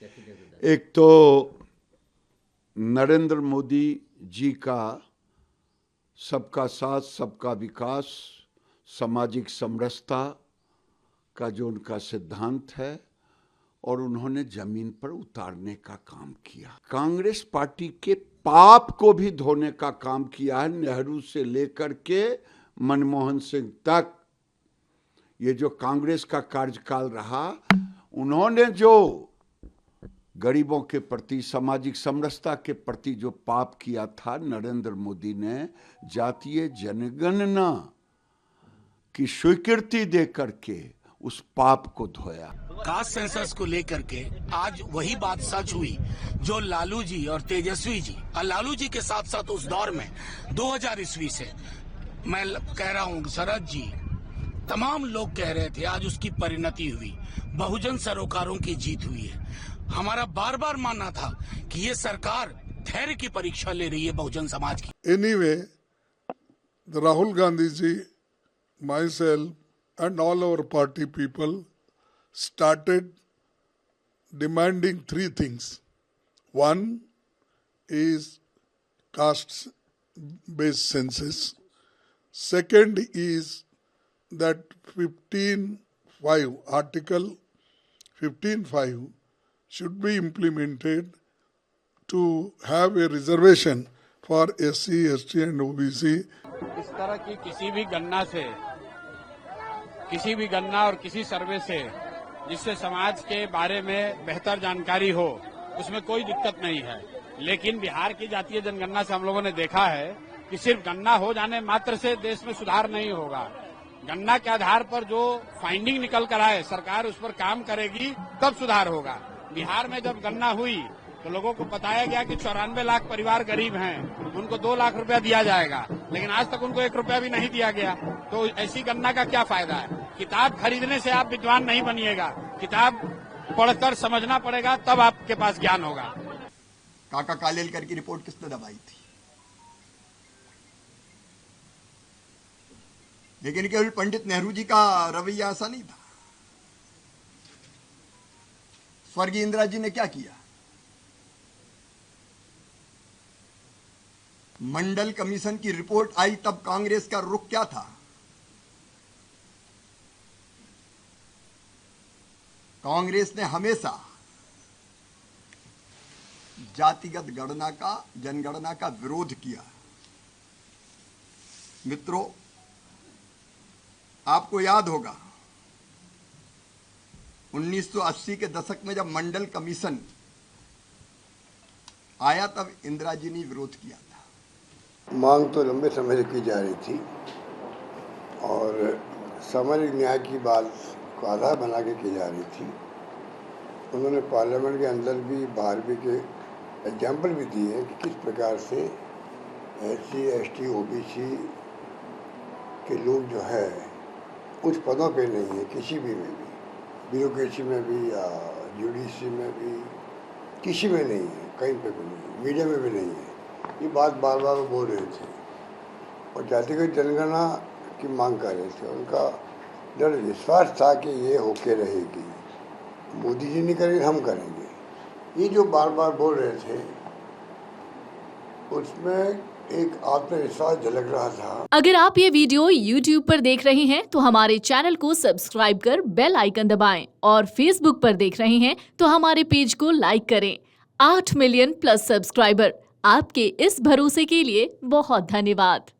एक तो नरेंद्र मोदी जी का सबका साथ सबका विकास, सामाजिक समरसता का जो उनका सिद्धांत है और उन्होंने जमीन पर उतारने का काम किया। कांग्रेस पार्टी के पाप को भी धोने का काम किया है। नेहरू से लेकर के मनमोहन सिंह तक ये जो कांग्रेस का कार्यकाल रहा, उन्होंने जो गरीबों के प्रति, सामाजिक समरसता के प्रति जो पाप किया था, नरेंद्र मोदी ने जातीय जनगणना की स्वीकृति देकर के उस पाप को धोया। कास्ट सेंसस को लेकर के आज वही बात सच हुई जो लालू जी और तेजस्वी जी और लालू जी के साथ साथ उस दौर में 2000 ईस्वी से मैं कह रहा हूँ, शरद जी, तमाम लोग कह रहे थे, आज उसकी परिणति हुई। बहुजन सरोकारों की जीत हुई है। हमारा बार बार मानना था कि ये सरकार धैर्य की परीक्षा ले रही है बहुजन समाज की। Anyway, the Rahul Gandhi ji, myself and all our party people started demanding three things. One is caste-based census. Second is that 15(5) Article 15(5) should be implemented to have a reservation for SC, ST and OBC. इस तरह की किसी भी गणना और किसी सर्वे से जिससे समाज के बारे में बेहतर जानकारी हो, उसमें कोई दिक्कत नहीं है। लेकिन बिहार की जातीय जनगणना से हम लोगों ने देखा है कि सिर्फ गणना हो जाने मात्र से देश में सुधार नहीं होगा। गणना के आधार पर जो फाइंडिंग निकल कर आए, सरकार उस पर काम करेगी, तब सुधार होगा। बिहार में जब गणना हुई तो लोगों को बताया गया कि 94 लाख परिवार गरीब हैं, उनको 2 लाख रुपया दिया जाएगा, लेकिन आज तक उनको 1 रुपया भी नहीं दिया गया। तो ऐसी गणना का क्या फायदा है? किताब खरीदने से आप विद्वान नहीं बनिएगा, किताब पढ़कर समझना पड़ेगा, तब आपके पास ज्ञान होगा। काका कालेलकर की रिपोर्ट किसने दबाई थी? लेकिन केवल पंडित नेहरू जी का रवैया ऐसा नहीं था। स्वर्गीय इंदिरा जी ने क्या किया? मंडल कमीशन की रिपोर्ट आई तब कांग्रेस का रुख क्या था? कांग्रेस ने हमेशा जातिगत गणना का, जनगणना का विरोध किया। मित्रों, आपको याद होगा 1980 के दशक में जब मंडल कमीशन आया तब इंदिरा जी ने विरोध किया था। मांग तो लंबे समय से की जा रही थी और सामाजिक न्याय की बात को आधार बना के की जा रही थी। उन्होंने पार्लियामेंट के अंदर भी बाहर भी के एग्जाम्पल भी दिए हैं कि किस प्रकार से SC, ST, OBC के लोग जो है कुछ पदों पे नहीं है, किसी भी में भी, ब्यूरोक्रेसी में भी या जुडिशरी में भी, किसी में नहीं है, कहीं पे भी नहीं, मीडिया में भी नहीं है। ये बात बार बार वो बोल रहे थे और जातिगत जनगणना की मांग कर रहे थे। उनका दृढ़ विश्वास था कि ये होके रहेगी, मोदी जी नहीं करेंगे, हम करेंगे। ये जो बार बार बोल रहे थे उसमें एक आत्मविश्वास झलक रहा था। अगर आप ये वीडियो YouTube पर देख रहे हैं तो हमारे चैनल को सब्सक्राइब कर बेल आइकन दबाएं और Facebook पर देख रहे हैं तो हमारे पेज को लाइक करें। 8 मिलियन प्लस सब्सक्राइबर, आपके इस भरोसे के लिए बहुत धन्यवाद।